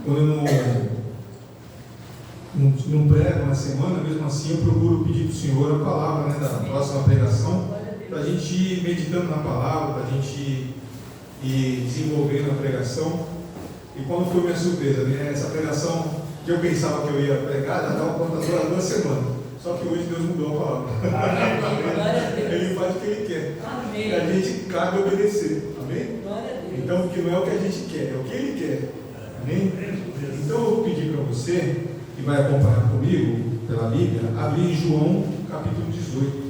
quando eu não prego na semana, mesmo assim eu procuro pedir para o Senhor a palavra, né, da próxima pregação, para a gente ir meditando na palavra, para a gente ir desenvolvendo a pregação. E quando foi minha surpresa, né, essa pregação que eu pensava que eu ia pregar, já estava pronta há 2 semanas. Só que hoje Deus mudou a palavra. Ele faz o que Ele quer. Amém. E a gente cabe obedecer. Amém? Glória a Deus. Então, porque não é o que a gente quer, é o que Ele quer. Amém? Então, eu vou pedir para você, que vai acompanhar comigo pela Bíblia, abrir em João, capítulo 18.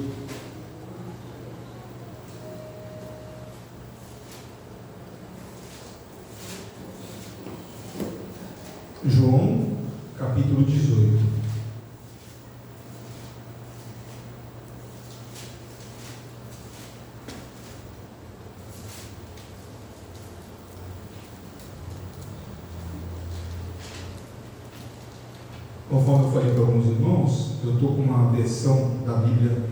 João, capítulo 18. Conforme eu falei para alguns irmãos, eu estou com uma versão da Bíblia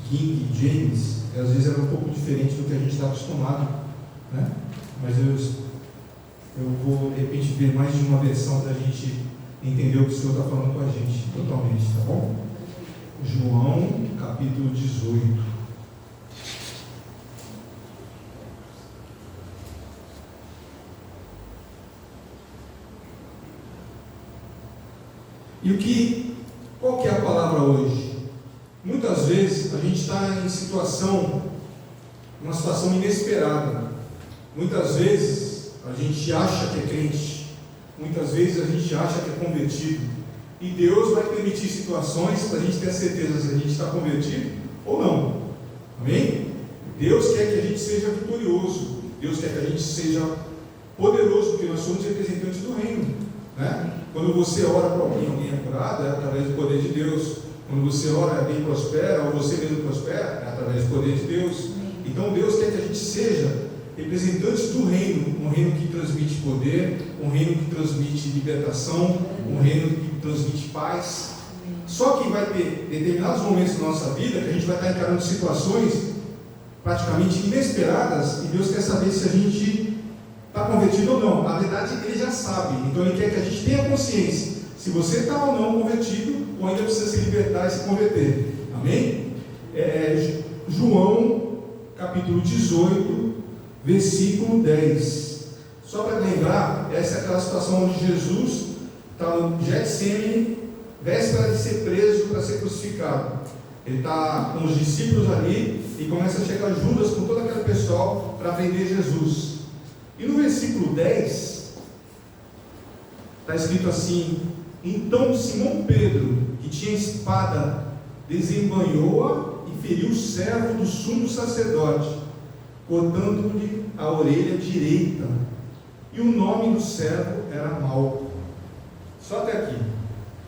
King James, e às vezes era um pouco diferente do que a gente está acostumado, né? Mas eu vou de repente ver mais de uma versão para a gente entender o que o Senhor está falando com a gente totalmente, tá bom? João capítulo 18. E qual que é a palavra hoje? Muitas vezes a gente está em uma situação inesperada. Muitas vezes a gente acha que é crente, muitas vezes a gente acha que é convertido, e Deus vai permitir situações para a gente ter a certeza se a gente está convertido ou não. Amém? Deus quer que a gente seja vitorioso, Deus quer que a gente seja poderoso, porque nós somos representantes do reino, né? Quando você ora para alguém é curado, é através do poder de Deus. Quando você ora, alguém prospera, ou você mesmo prospera, é através do poder de Deus. Então Deus quer que a gente seja representantes do reino, um reino que transmite poder, um reino que transmite libertação, um reino que transmite paz. Só que vai ter determinados momentos da nossa vida que a gente vai estar encarando situações praticamente inesperadas, e Deus quer saber se a gente está convertido ou não. Na verdade, Ele já sabe, então Ele quer que a gente tenha consciência se você está ou não convertido, ou ainda precisa se libertar e se converter. Amém? João capítulo 18, versículo 10. Só para lembrar, essa é aquela situação onde Jesus está no Getsemane, véspera de ser preso para ser crucificado. Ele está com os discípulos ali e começa a chegar Judas com todo aquele pessoal para prender Jesus. E no versículo 10 está escrito assim: então Simão Pedro, que tinha espada, desembanhou-a e feriu o servo do sumo sacerdote, cortando-lhe a orelha direita, e o nome do servo era Malco. Só até aqui,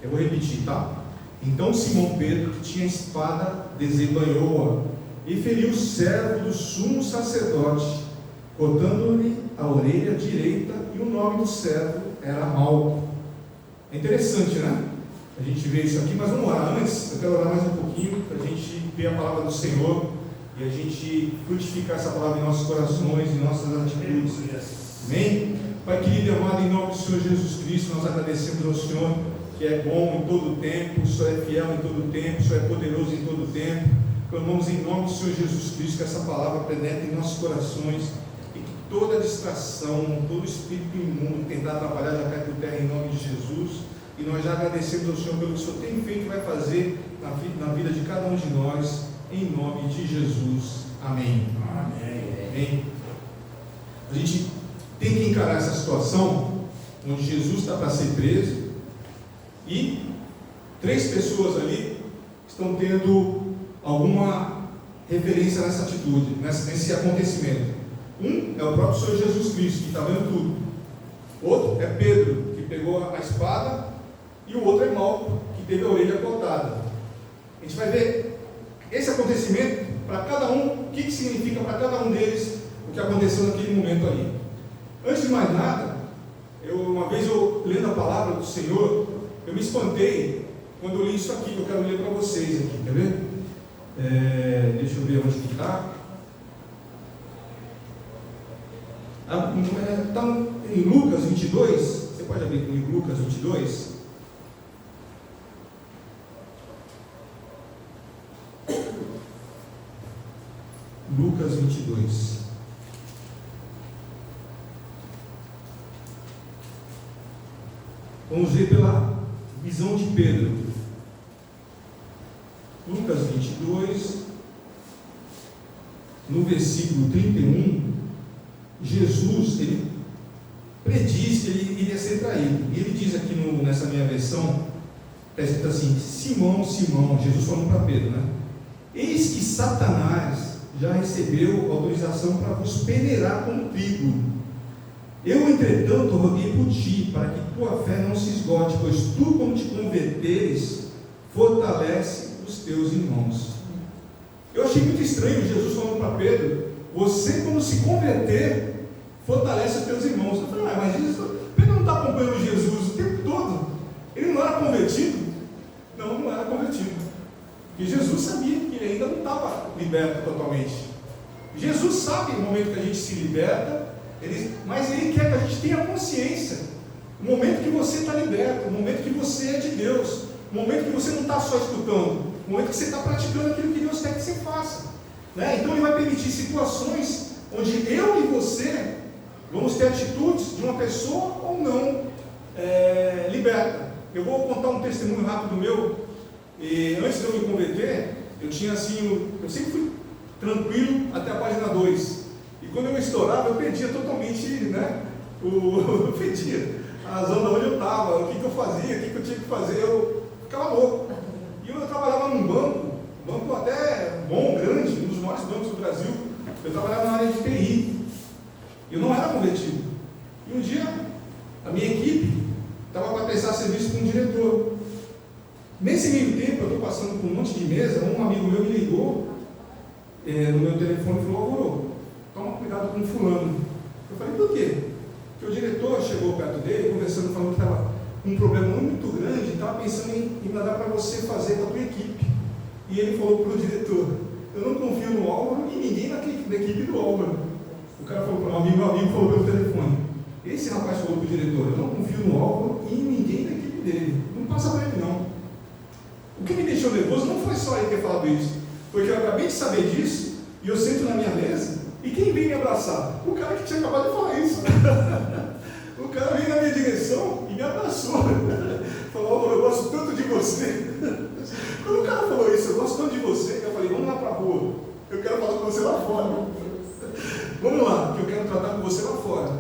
eu vou repetir, tá? Então Simão Pedro, que tinha espada, desembanhou-a e feriu o servo do sumo sacerdote, cortando-lhe a orelha direita, e o nome do servo era Malco. É interessante, né? A gente vê isso aqui, mas vamos orar. Antes, eu quero orar mais um pouquinho, para a gente ver a palavra do Senhor e a gente frutificar essa palavra em nossos corações, em nossas atitudes. Amém? Pai querido e amado, em nome do Senhor Jesus Cristo, nós agradecemos ao Senhor, que é bom em todo o tempo, o Senhor é fiel em todo o tempo, o Senhor é poderoso em todo o tempo. Clamamos em nome do Senhor Jesus Cristo que essa palavra penetre em nossos corações, e que toda distração, todo espírito imundo que tentar atrapalhar já cai por terra em nome de Jesus. E nós já agradecemos ao Senhor pelo que o Senhor tem feito e vai fazer na vida de cada um de nós, em nome de Jesus. Amém. Amém. A gente tem que encarar essa situação onde Jesus está para ser preso e 3 pessoas ali estão tendo alguma referência nessa atitude, nesse acontecimento. Um é o próprio Senhor Jesus Cristo, que está vendo tudo. Outro é Pedro, que pegou a espada, e o outro é Malco, que teve a orelha cortada. A gente vai ver esse acontecimento para cada um, o que significa para cada um deles o que aconteceu naquele momento ali. Antes de mais nada, uma vez lendo a palavra do Senhor, eu me espantei quando eu li isso aqui, que eu quero ler para vocês aqui, quer ver? Deixa eu ver onde que está. Está em Lucas 22, você pode abrir abrir comigo Lucas 22. Lucas 22. Vamos ver pela visão de Pedro. Lucas 22, no versículo 31, Jesus, ele prediz que ele iria ser traído. E ele diz aqui nessa minha versão, está escrito assim: Simão, Simão, Jesus falando para Pedro, né? Eis que Satanás já recebeu autorização para vos peneirar como trigo. Eu, entretanto, roguei por ti, para que tua fé não se esgote, pois tu, quando te converteres, fortalece os teus irmãos. Eu achei muito estranho Jesus falando para Pedro: você, quando se converter, fortalece os teus irmãos. Eu falei: mas Jesus, Pedro não está acompanhando Jesus o tempo todo? Ele não era convertido? Não era convertido. Porque Jesus sabia que ele ainda não estava liberto totalmente. Jesus sabe o momento que a gente se liberta, mas ele quer que a gente tenha consciência. O momento que você está liberto, o momento que você é de Deus, o momento que você não está só escutando, o momento que você está praticando aquilo que Deus quer que você faça, né? Então ele vai permitir situações onde eu e você vamos ter atitudes de uma pessoa ou não liberta. Eu vou contar um testemunho rápido meu. E antes de eu me converter, eu sempre fui tranquilo até a página 2. E quando eu estourava, eu perdia totalmente, né? Eu perdia a zona onde eu estava, o que eu fazia, o que eu tinha que fazer, eu ficava louco. E eu trabalhava num banco até bom, grande, um dos maiores bancos do Brasil. Eu trabalhava na área de TI. Eu não era convertido. E um dia, a minha equipe estava para prestar serviço com um diretor. Nesse meio tempo, eu estou passando por um monte de mesa, um amigo meu me ligou no meu telefone e falou: Alvaro, toma cuidado com o fulano. Eu falei: por quê? Porque o diretor chegou perto dele, conversando, falando que estava com um problema muito grande, estava pensando em mandar para você fazer com a tua equipe. E ele falou para o diretor: eu não confio no Álvaro e ninguém da equipe do Álvaro. O cara falou para meu amigo falou pelo telefone. Esse rapaz falou para o diretor: eu não confio no Álvaro e em ninguém da equipe dele. Não passa para ele não. O que me deixou nervoso não foi só ele ter falado isso, porque eu acabei de saber disso e eu sento na minha mesa e quem vem me abraçar? O cara que tinha acabado de falar isso. O cara veio na minha direção e me abraçou. Falou: eu gosto tanto de você. Quando o cara falou isso, eu gosto tanto de você, eu falei: vamos lá para a rua, eu quero falar com você lá fora. Vamos lá, que eu quero tratar com você lá fora.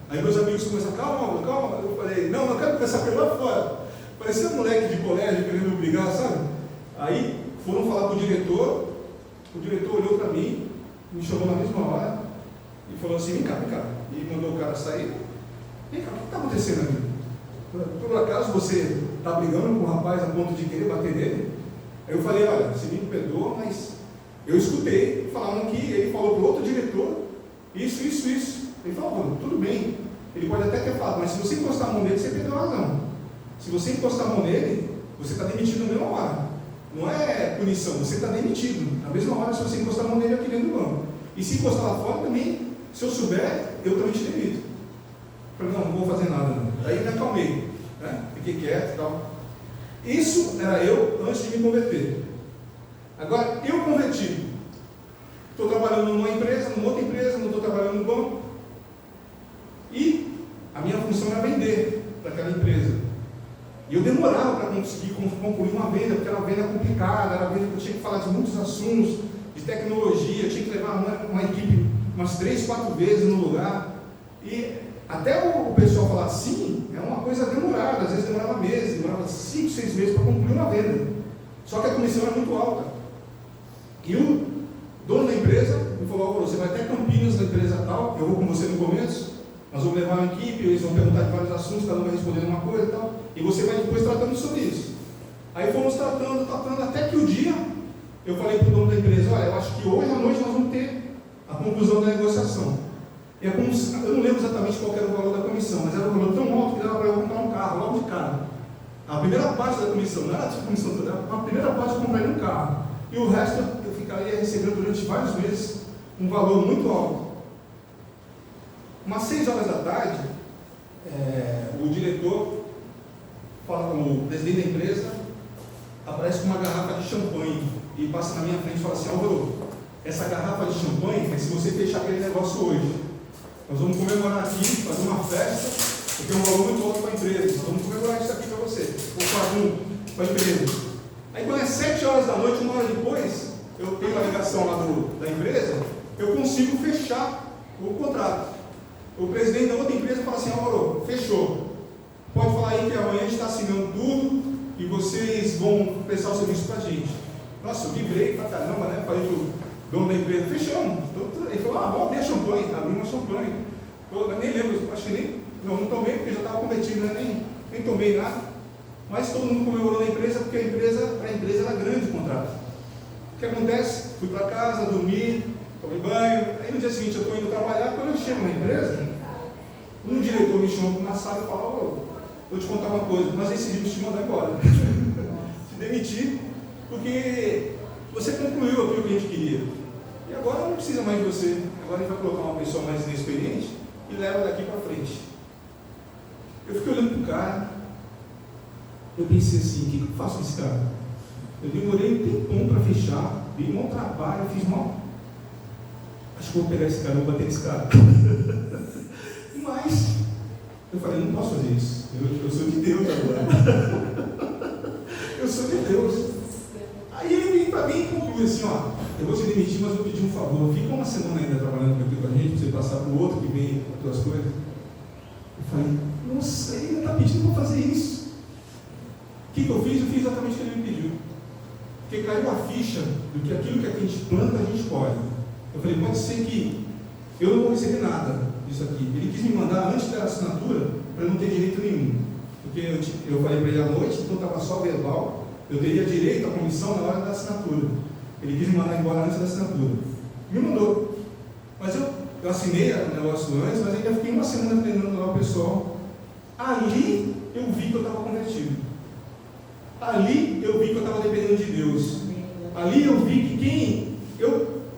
Aí meus amigos começaram: calma. Eu falei: não, eu quero conversar com ele lá fora. Parecia um moleque de colégio querendo me obrigar, sabe? Aí foram falar com o diretor olhou para mim, me chamou na mesma hora e falou assim: vem cá. E mandou o cara sair. Vem cá, o que está acontecendo aqui? Por acaso você está brigando com o rapaz a ponto de querer bater nele? Aí eu falei: olha, você me perdoa, mas eu escutei falando que ele falou para o outro diretor isso. Ele falou: tudo bem, ele pode até ter falado, mas se você encostar a mão nele, você perdeu a razão. Se você encostar a mão nele, você está demitido na mesma hora. Não é punição, você está demitido. Na mesma hora, se você encostar a mão nele aqui dentro do banco. E se encostar lá fora também, se eu souber, eu também te demito. Eu falei: não vou fazer nada não. Daí me acalmei, né? Fiquei quieto e tal. Isso era eu antes de me converter. Agora, eu convertido. Estou trabalhando numa outra empresa, não estou trabalhando no banco. E a minha função era vender para aquela empresa. E eu demorava para conseguir concluir uma venda, porque era uma venda complicada, era uma venda que eu tinha que falar de muitos assuntos, de tecnologia, eu tinha que levar uma equipe umas 3, 4 vezes no lugar. E até o pessoal falar sim, é uma coisa demorada, às vezes demorava meses, demorava 5, 6 meses para concluir uma venda. Só que a comissão era muito alta. E o dono da empresa me falou: você vai até Campinas, na empresa tal, eu vou com você no começo, nós vamos levar uma equipe, eles vão perguntar de vários assuntos, cada um vai respondendo uma coisa e tal, e você vai depois tratando sobre isso. Aí fomos tratando, até que o dia, eu falei para o dono da empresa: olha, eu acho que hoje à noite nós vamos ter a conclusão da negociação. E eu não lembro exatamente qual era o valor da comissão, mas era um valor tão alto que dava para eu comprar um carro, logo de cara. A primeira parte da comissão, não era a comissão toda, a primeira parte eu compraria um carro. E o resto eu ficaria recebendo durante vários meses um valor muito alto. Umas 6 horas da tarde, o diretor o presidente da empresa aparece com uma garrafa de champanhe e passa na minha frente e fala assim: Álvaro, essa garrafa de champanhe é se você fechar aquele negócio hoje. Nós vamos comemorar aqui, fazer uma festa, porque é um valor muito alto para a empresa. Nós vamos comemorar isso aqui para você, para a empresa. Aí quando é 7 horas da noite, 1 hora depois, eu tenho a ligação lá da empresa, eu consigo fechar o contrato. O presidente da outra empresa fala assim: Álvaro, fechou. Pode falar aí que amanhã a gente está assinando tudo e vocês vão prestar o serviço para a gente. Nossa, eu vibrei pra caramba, né? Falei pro dono da empresa: fechamos. Ele falou: bom, tem champanhe. Abri uma champanhe. Eu nem lembro, acho que não tomei, porque já estava convertido, né? Nem tomei nada. Mas todo mundo comemorou na empresa, porque para a empresa era grande o contrato. O que acontece? Fui para casa, dormi, tomei banho. Aí no dia seguinte eu estou indo trabalhar. Quando eu chego na empresa, um diretor me chama na sala e fala: vou te contar uma coisa, nós decidimos te mandar embora. Te demitir, porque você concluiu aquilo que a gente queria. E agora não precisa mais de você. Agora a gente vai colocar uma pessoa mais inexperiente e leva daqui para frente. Eu fiquei olhando para o cara. Eu pensei assim: o que eu faço com esse cara? Eu demorei um tempão para fechar, dei um mau trabalho, fiz mal. Acho que vou pegar esse cara, vou bater nesse cara. Mas eu falei: não posso fazer isso. Eu sou de Deus agora. Eu sou de Deus. Aí ele vem para mim e conclui assim: eu vou te demitir, mas eu vou pedir um favor. Fica uma semana ainda trabalhando aqui com a gente, para você passar para o outro que vem com as tuas coisas. Eu falei: nossa, ele está pedindo para fazer isso. O que eu fiz? Eu fiz exatamente o que ele me pediu. Porque caiu a ficha do que aquilo que a gente planta, a gente colhe. Eu falei: pode ser que eu não vou receber nada disso aqui. Ele quis me mandar antes da assinatura para não ter direito nenhum. Porque eu falei para ele à noite, então estava só verbal, eu teria direito à comissão na hora da assinatura. Ele quis me mandar embora antes da assinatura. Me mandou. Mas eu assinei o negócio antes, mas ainda fiquei uma semana treinando lá o pessoal. Ali eu vi que eu estava convertido. Ali eu vi que eu estava dependendo de Deus. Ali eu vi que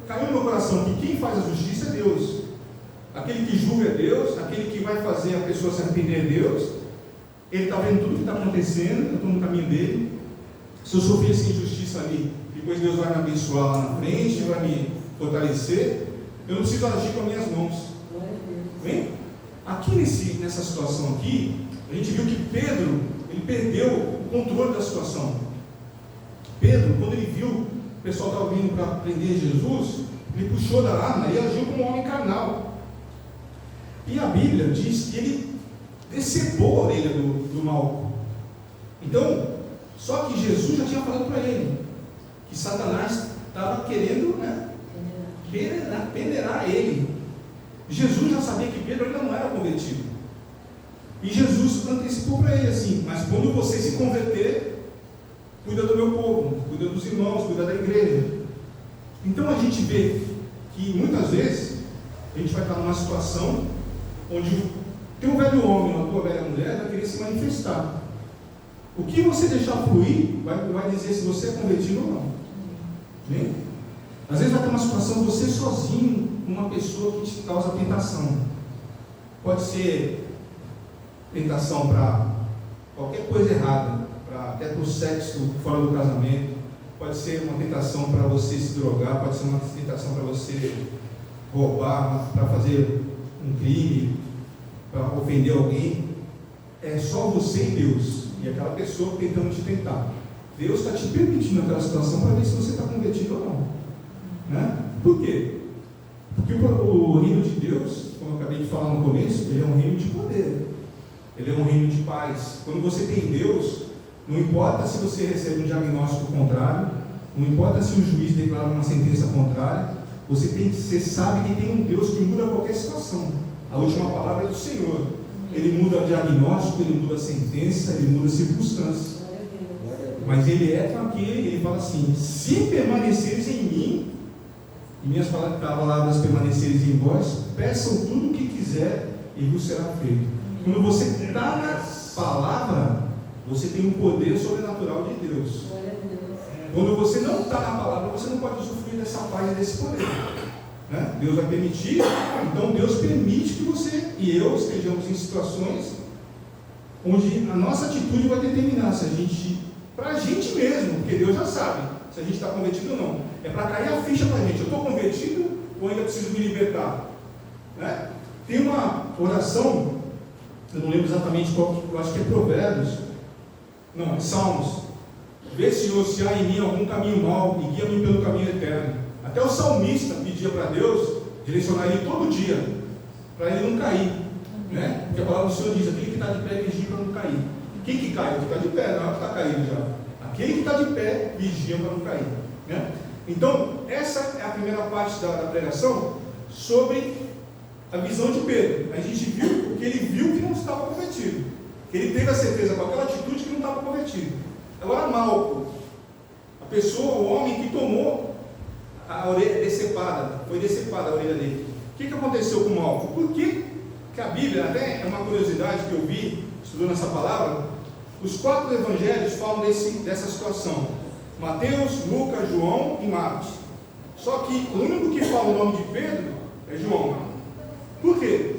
caiu no meu coração que quem faz a justiça é Deus. Aquele que julga é Deus, aquele que vai fazer a pessoa se arrepender é Deus. Ele está vendo tudo o que está acontecendo, eu estou no caminho dele. Se eu sofrer essa injustiça ali, depois Deus vai me abençoar lá na frente, vai me fortalecer. Eu não preciso agir com as minhas mãos. Bem, aqui nessa situação aqui, a gente viu que Pedro, ele perdeu o controle da situação. Pedro, quando ele viu o pessoal estava vindo para prender Jesus, ele puxou da arma e agiu como um homem carnal. E a Bíblia diz que ele decepou a orelha do Malco. Então, só que Jesus já tinha falado para ele que Satanás estava querendo peneirar ele. Jesus já sabia que Pedro ainda não era convertido. E Jesus antecipou para ele assim: mas quando você se converter, cuida do meu povo, cuida dos irmãos, cuida da igreja. Então a gente vê que muitas vezes a gente vai estar numa situação onde o teu velho homem ou a tua velha mulher vai querer se manifestar. O que você deixar fluir vai dizer se você é convertido ou não. Bem? Às vezes vai ter uma situação você sozinho com uma pessoa que te causa tentação. Pode ser tentação para qualquer coisa errada, até para o sexo fora do casamento. Pode ser uma tentação para você se drogar, pode ser uma tentação para você roubar, para fazer um crime, para ofender alguém. É só você e Deus, e aquela pessoa tentando te tentar. Deus está te permitindo aquela situação para ver se você está convertido ou não, né? Por quê? Porque o reino de Deus, como eu acabei de falar no começo, ele é um reino de poder, ele é um reino de paz. Quando você tem Deus, não importa se você recebe um diagnóstico contrário, não importa se o juiz declara uma sentença contrária, você sabe que tem um Deus que muda qualquer situação. A última palavra é do Senhor. Ele muda o diagnóstico, ele muda a sentença, ele muda a circunstância. Mas ele é com aquele, ele fala assim: se permaneceres em mim, e minhas palavras permaneceres em vós, peçam tudo o que quiser e vos será feito. Quando você está na palavra, você tem um poder sobrenatural de Deus. Quando você não está na palavra, você não pode usufruir dessa paz e desse poder, né? Deus vai permitir, então Deus permite que você e eu estejamos em situações onde a nossa atitude vai determinar se a gente, para a gente mesmo, porque Deus já sabe se a gente está convertido ou não. É para cair a ficha para a gente: eu estou convertido ou ainda preciso me libertar? Né? Tem uma oração, eu não lembro exatamente qual, eu acho que é Provérbios, não, é Salmos. Vê, Senhor, se há em mim algum caminho mau e guia-me pelo caminho eterno. Até o salmista pedia para Deus direcionar ele todo dia, para ele não cair, né? Porque a palavra do Senhor diz: aquele que está de pé vigia para não cair. Quem que cai? O que está de pé, não é o que está caído já. Aquele que está de pé vigia para não cair, né? Então, essa é a primeira parte da pregação, sobre a visão de Pedro. A gente viu que ele viu que não estava convertido, que ele teve a certeza com aquela atitude que não estava convertido. Agora, Malco, a pessoa, o homem que tomou a orelha decepada, foi decepada a orelha dele. O que aconteceu com Malco? Por que a Bíblia, até é uma curiosidade que eu vi estudando essa palavra, os 4 evangelhos falam dessa situação: Mateus, Lucas, João e Marcos. Só que o único que fala o nome de Pedro é João. Por quê?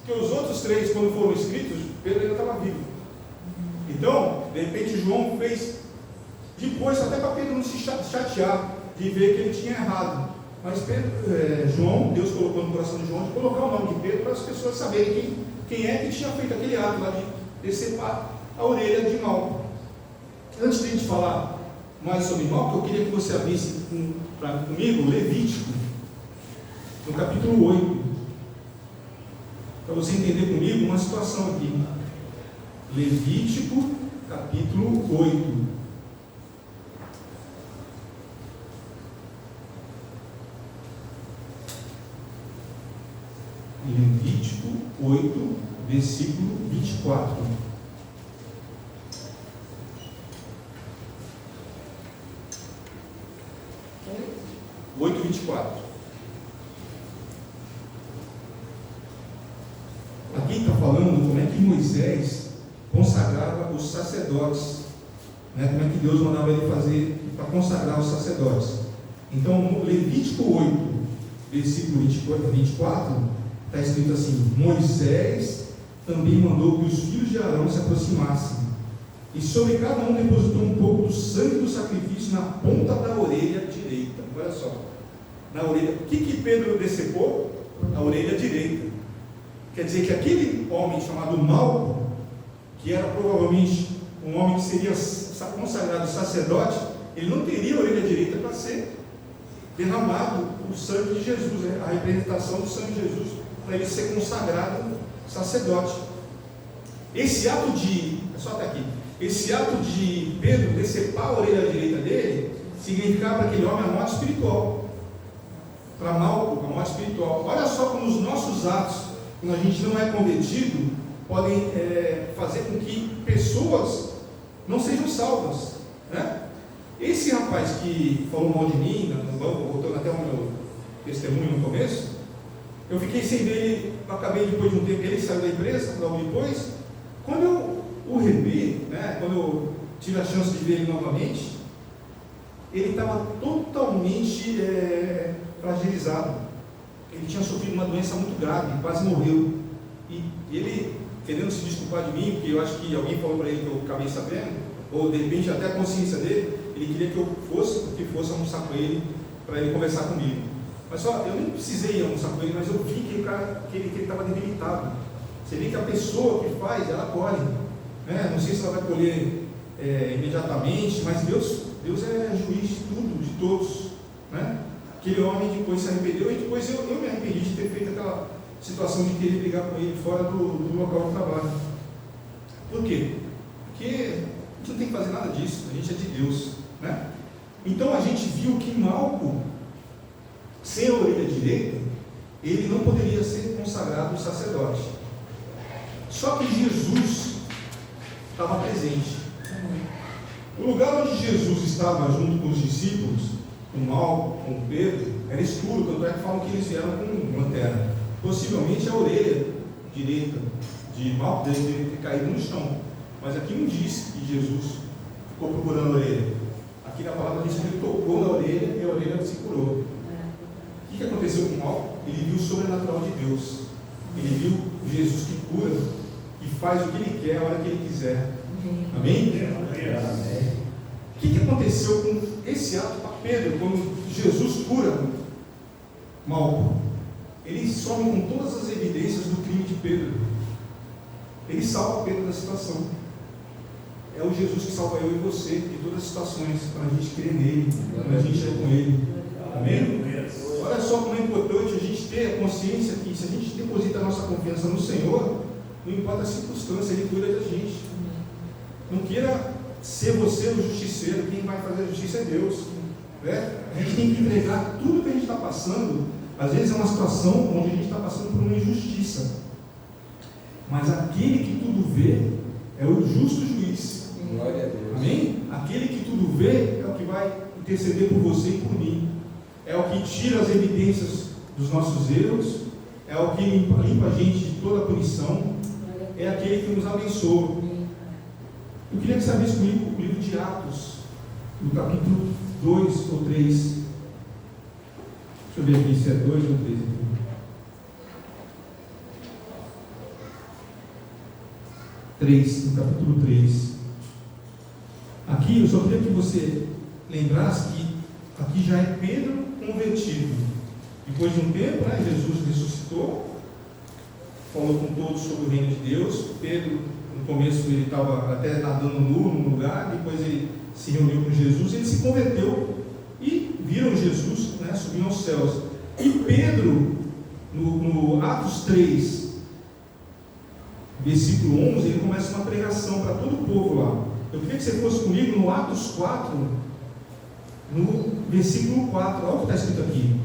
Porque os outros 3, quando foram escritos, Pedro ainda estava vivo. Então, de repente, João fez depois, até para Pedro não se chatear de ver que ele tinha errado. Mas João, Deus colocou no coração de João de colocar o nome de Pedro para as pessoas saberem quem é que tinha feito aquele ato lá de decepar a orelha de Malco. Antes de a gente falar mais sobre Malco, eu queria que você abrisse comigo Levítico, no capítulo 8, para você entender comigo uma situação aqui. Levítico, capítulo 8. Levítico 8, versículo 24. Oito, 24. Aqui está falando como é que Moisés consagrava os sacerdotes, né? Como é que Deus mandava ele fazer para consagrar os sacerdotes. Então, no Levítico 8, versículo 24, está escrito assim: Moisés também mandou que os filhos de Arão se aproximassem, e sobre cada um depositou um pouco do sangue do sacrifício na ponta da orelha direita. Olha só, na orelha. O que Pedro decepou? A orelha direita. Quer dizer que aquele homem chamado Malco, que era provavelmente um homem que seria consagrado sacerdote, ele não teria a orelha direita para ser derramado o sangue de Jesus, a representação do sangue de Jesus, para ele ser consagrado sacerdote. Esse ato de, só até aqui, esse ato de Pedro decepar a orelha direita dele, significava para aquele homem a morte espiritual. Para Malco, a morte espiritual. Olha só como os nossos atos, quando a gente não é convertido, podem fazer com que pessoas não sejam salvas, né? Esse rapaz que falou mal de mim, voltando até o meu testemunho no começo, eu fiquei sem ver ele, acabei depois de um tempo, ele saiu da empresa, logo depois. Quando eu o revi, né, quando eu tive a chance de ver ele novamente, ele estava totalmente fragilizado. Ele tinha sofrido uma doença muito grave, quase morreu. E ele, querendo se desculpar de mim, porque eu acho que alguém falou para ele que eu acabei sabendo, ou de repente até a consciência dele, ele queria que eu fosse almoçar com ele, para ele conversar comigo. Mas só, eu nem precisei almoçar com ele, mas eu vi que ele estava debilitado. Você vê que a pessoa que faz, ela colhe, né? Não sei se ela vai colher imediatamente, mas Deus é juiz de tudo, de todos, né? Aquele homem depois se arrependeu, e depois eu me arrependi de ter feito aquela situação de querer brigar com ele fora do local de trabalho. Por quê? Porque a gente não tem que fazer nada disso, a gente é de Deus, né? Então a gente viu que Malco, sem a orelha direita, ele não poderia ser consagrado sacerdote. Só que Jesus estava presente. O lugar onde Jesus estava junto com os discípulos, com Malco, com Pedro, era escuro, tanto é que falam que eles vieram com lanterna. Possivelmente a orelha direita de Malco deve ter caído no chão. Mas aqui não diz que Jesus ficou procurando a orelha. Aqui na palavra diz que ele tocou na orelha e a orelha se curou. O que aconteceu com Malco? Ele viu o sobrenatural de Deus. Ele viu Jesus que cura, que e faz o que Ele quer, a hora que Ele quiser. Amém? O que aconteceu com esse ato para Pedro, quando Jesus cura Malco? Ele some com todas as evidências do crime de Pedro. Ele salva Pedro da situação. É o Jesus que salva eu e você de todas as situações, quando a gente crê nele, quando a gente é com Ele. Amém? Olha só como é importante a gente ter a consciência que se a gente deposita a nossa confiança no Senhor, não importa a circunstância, Ele cuida da gente. Não queira ser você o justiceiro, quem vai fazer a justiça é Deus. Né? A gente tem que entregar tudo que a gente está passando. Às vezes é uma situação onde a gente está passando por uma injustiça, mas aquele que tudo vê é o justo juiz. Glória a Deus. Amém? Aquele que tudo vê é o que vai interceder por você e por mim. É o que tira as evidências dos nossos erros, é o que limpa a gente de toda a punição, é aquele que nos abençoa. Eu queria que você abrisse comigo o livro de Atos, no capítulo 2 ou 3. Deixa eu ver aqui se é 2 ou 3. 3, no capítulo 3. Aqui eu só queria que você lembrasse que aqui já é Pedro convertido. Depois de um tempo, Jesus ressuscitou, falou com todos sobre o reino de Deus. Pedro, no começo, ele estava até nadando nu num lugar, depois ele se reuniu com Jesus, ele se converteu e viram Jesus subindo aos céus. E Pedro, no Atos 3, versículo 11, ele começa uma pregação para todo o povo lá. Eu queria que você fosse comigo no Atos 4, no versículo 4, olha o que está escrito aqui.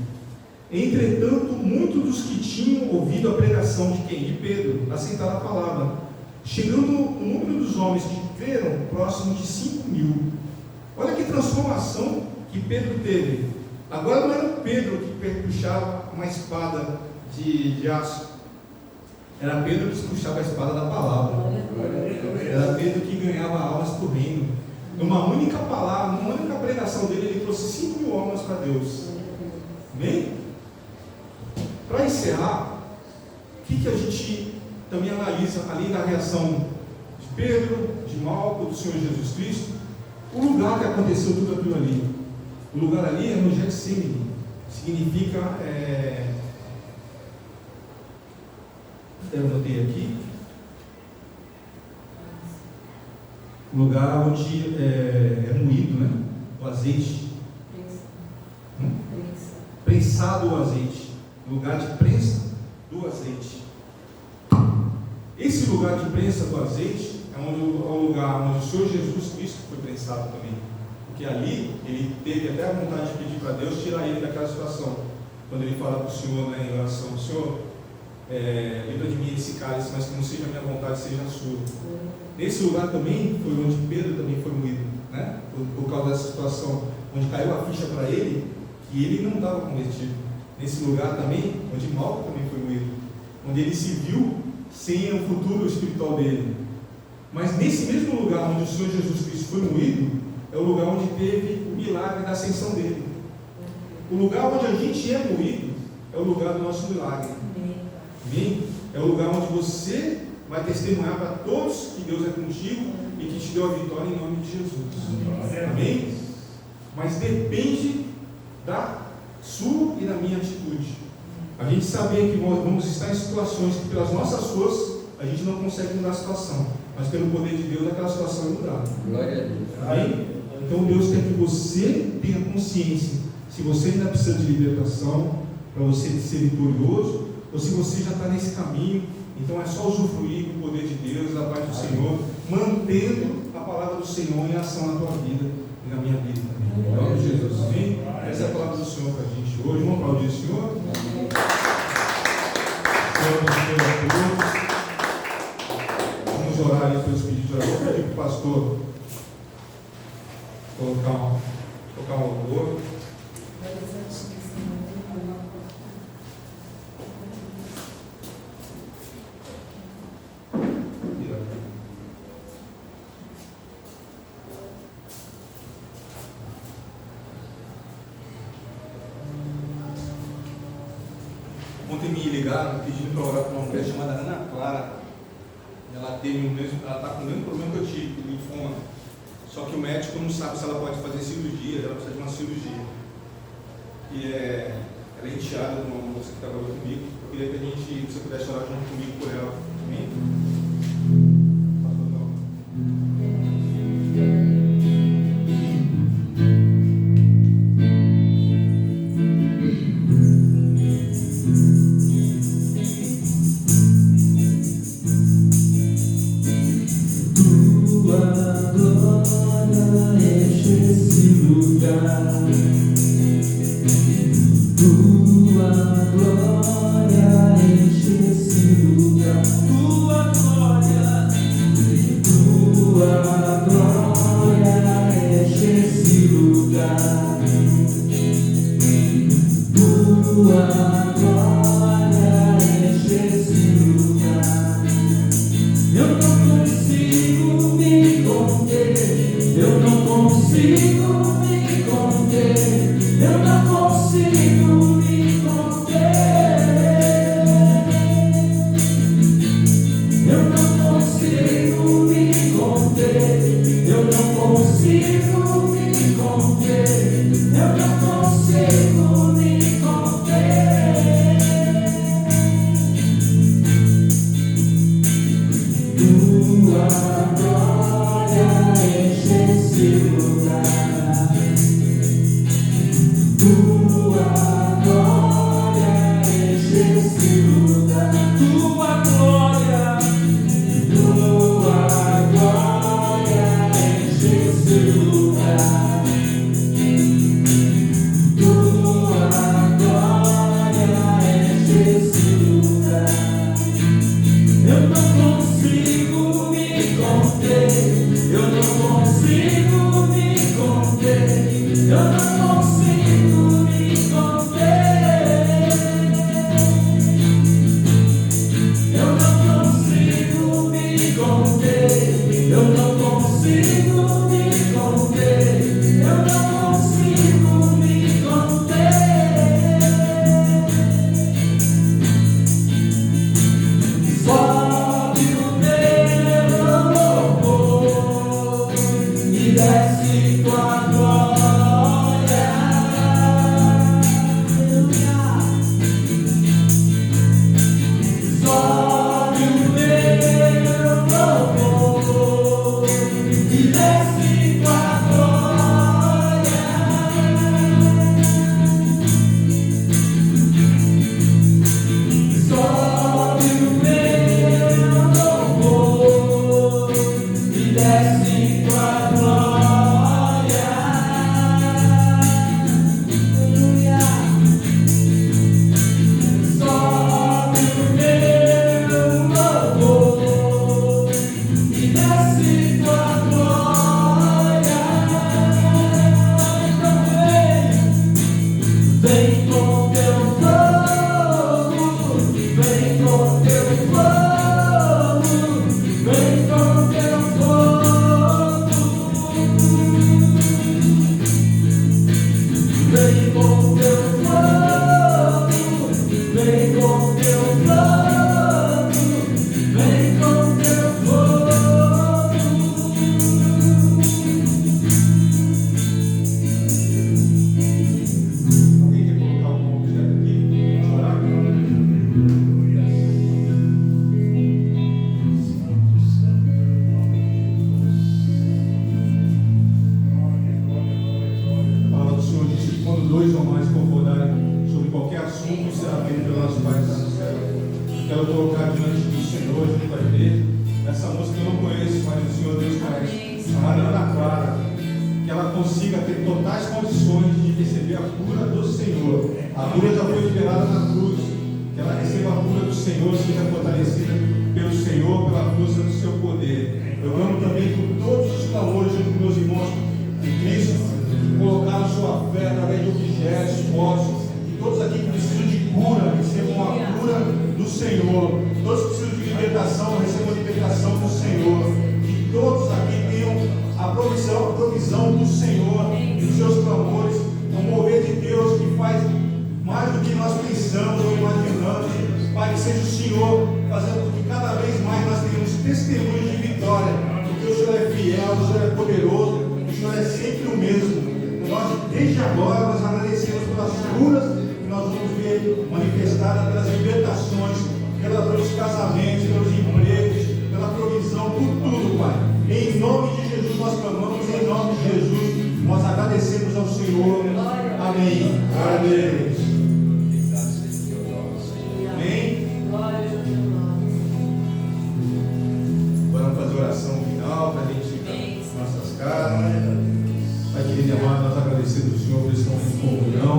Entretanto, muitos dos que tinham ouvido a pregação de quem? De Pedro, aceitaram a palavra, chegando o número dos homens que creram próximo de 5.000. Olha que transformação que Pedro teve. Agora não era o Pedro que puxava uma espada de aço, era Pedro que puxava a espada da palavra. Era Pedro que ganhava almas para o reino. Numa única palavra, numa única pregação dele, ele trouxe 5.000 almas para Deus. Amém? Para encerrar, o que a gente também analisa, além da reação de Pedro, de Malco, do Senhor Jesus Cristo, o lugar que aconteceu tudo aquilo ali. O lugar ali é no Getsemane, significa, eu anotei aqui, o lugar onde é moído, né? O azeite. Prensado o azeite. Lugar de prensa do azeite. Esse lugar de prensa do azeite é o lugar onde o Senhor Jesus Cristo foi prensado também. Porque ali ele teve até a vontade de pedir para Deus tirar ele daquela situação. Quando ele fala para o Senhor, em oração, Senhor, livra de mim esse cálice, mas que não seja a minha vontade, seja a sua. Nesse lugar também foi onde Pedro também foi moído, né? Por causa dessa situação, onde caiu a ficha para ele que ele não estava convertido. Nesse lugar também, onde Malco também foi moído, onde ele se viu sem o futuro espiritual dele. Mas nesse mesmo lugar onde o Senhor Jesus Cristo foi moído, é o lugar onde teve o milagre da ascensão dele. O lugar onde a gente é moído é o lugar do nosso milagre. Amém? É o lugar onde você vai testemunhar para todos que Deus é contigo e que te deu a vitória em nome de Jesus. Amém? Mas depende da sua e da minha atitude. A gente saber que vamos estar em situações que pelas nossas forças a gente não consegue mudar a situação, mas pelo poder de Deus aquela situação é mudada. Glória a Deus. Amém? Então Deus quer que você tenha consciência se você ainda precisa de libertação para você ser vitorioso, ou se você já está nesse caminho. Então é só usufruir do poder de Deus, da paz do Senhor, mantendo a palavra do Senhor em ação na tua vida e na minha vida também. Em nome de Jesus. Amém? Essa é a palavra do Senhor para a gente hoje. Vamos aplaudir o Senhor. Senhor, abençoe a todos. Vamos orar aí pelos pedidos de oração. Vou pedir para o pastor colocar um louvor. Ontem me ligaram pedindo para orar para uma mulher chamada Ana Clara. Ela ela está com o mesmo problema que eu tive, linfoma. Só que o médico não sabe se ela pode fazer cirurgia, ela precisa de uma cirurgia. E ela é enteada de uma moça que trabalhou comigo. Eu queria que você pudesse orar junto comigo por ela. Amém? testemunhos de vitória, porque o Senhor é fiel, o Senhor é poderoso, o Senhor é sempre o mesmo. Nós, desde agora, nós agradecemos pelas curas que nós vamos ver manifestadas, pelas libertações, pelos casamentos, pelos empregos, pela provisão, por tudo, Pai. Em nome de Jesus nós clamamos, em nome de Jesus nós agradecemos ao Senhor. Amém. Glória a Deus. Amém. Agora vamos fazer a oração final para a gente ir para nossas casas. Pai querido e amado, nós agradecemos ao Senhor por esse momento de comunhão.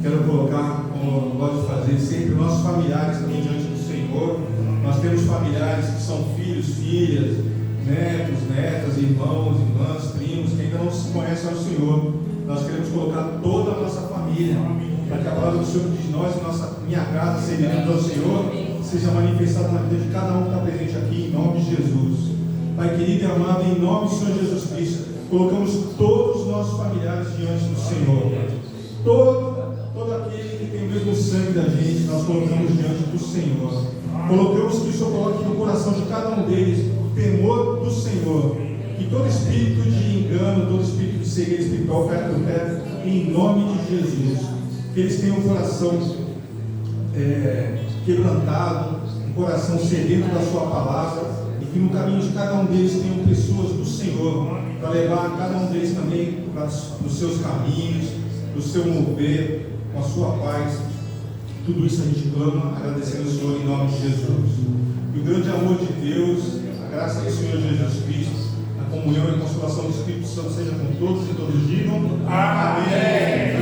Quero colocar, como eu gosto de fazer sempre, nossos familiares também diante do Senhor. Nós temos familiares que são filhos, filhas, netos, netas, irmãos, irmãs, primos, que ainda não se conhecem ao Senhor. Nós queremos colocar toda a nossa família, para que a palavra do Senhor diz: nós e minha casa serviremos ao Senhor, seja manifestada na vida de cada um que está presente aqui, em nome de Jesus. Pai querido e amado, em nome do Senhor Jesus Cristo, colocamos todos os nossos familiares diante do Senhor. Todo aquele que tem o mesmo sangue da gente, nós colocamos diante do Senhor. Colocamos que o Senhor coloque no coração de cada um deles o temor do Senhor. Que todo espírito de engano, todo espírito de cegueira espiritual caia por terra, em nome de Jesus. Que eles tenham um coração quebrantado, um coração sedento da sua palavra, e que no caminho de cada um deles tenham pessoas do Senhor, para levar cada um deles também para os seus caminhos, do seu mover, com a sua paz. Tudo isso a gente clama, agradecendo ao Senhor em nome de Jesus. E o grande amor de Deus, a graça do Senhor Jesus Cristo, a comunhão e a consolação do Espírito Santo seja com todos e todos digam amém.